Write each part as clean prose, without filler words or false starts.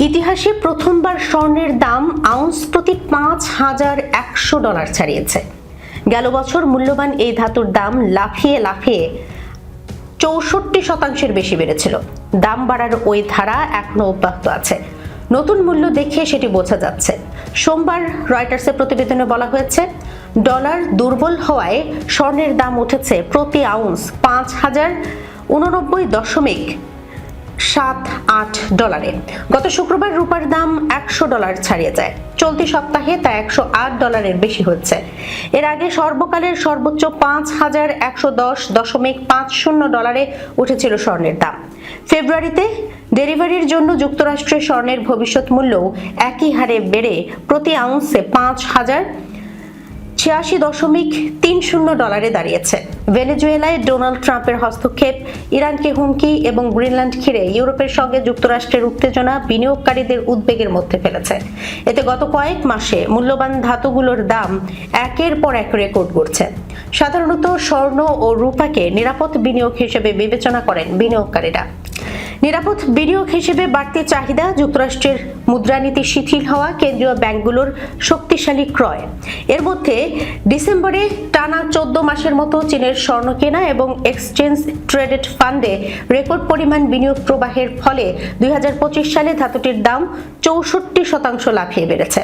ইতিহাসে প্রথমবার স্বর্ণের দাম আউন্স প্রতি $5,100 ছাড়িয়েছে। গেল বছর মূল্যবান এই ধাতুর দাম লাফিয়ে 64% বেশি বেড়েছিল। দাম বাড়ার ওই ধারা এখনো অব্যাহত আছে। নতুন মূল্য দেখে সেটি বোঝা যাচ্ছে। সোমবার রয়টার্সের প্রতিবেদনে বলা হয়েছে, ডলার দুর্বল হওয়ায় স্বর্ণের দাম উঠেছে প্রতি আউন্স $5,089.78। গত শুক্রবার রূপার দাম $100 ছাড়িয়ে যায়। চলতি সপ্তাহে তা $108 বেশি হচ্ছে। এর আগে সর্বকালের সর্বোচ্চ $5,110.50 উঠেছিল স্বর্ণের দাম। ফেব্রুয়ারিতে ডেলিভারির জন্য যুক্তরাষ্ট্রের স্বর্ণের ভবিষ্যৎ মূল্যও একই হারে বেড়ে প্রতি আউন্সে $5,086.30 দাঁড়িয়েছে। ভেনেজুয়েলায় ডোনাল্ড ট্রাম্পের হস্তক্ষেপ, ইরানকে হুমকি এবং গ্রিনল্যান্ড ঘিরে ইউরোপের সঙ্গে যুক্তরাষ্ট্রের উত্তেজনা বিনিয়োগকারীদের উদ্বেগের মধ্যে ফেলেছে। এতে গত কয়েক মাসে মূল্যবান ধাতুগুলোর দাম একের পর এক রেকর্ড গড়ছে। সাধারণত স্বর্ণ ও রূপাকে নিরাপদ বিনিয়োগ হিসেবে বিবেচনা করেন বিনিয়োগকারীরা। নিরাপদ বিনিয়োগ হিসেবে বাড়তি চাহিদা, যুক্তরাষ্ট্রের মুদ্রানীতি শিথিল হওয়া, কেন্দ্রীয় ব্যাংকগুলোর শক্তিশালী ক্রয়। এর মধ্যে ডিসেম্বরে টানা 14 মাসের মতো চীনের স্বর্ণ কেনা এবং এক্সচেঞ্জ ট্রেডেড ফান্ডে রেকর্ড পরিমাণ বিনিয়োগ প্রবাহের ফলে 2025 সালে ধাতুটির দাম 64% লাফিয়ে বেড়েছে,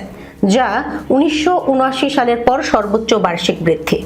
যা 1979 সালের পর সর্বোচ্চ বার্ষিক বৃদ্ধি।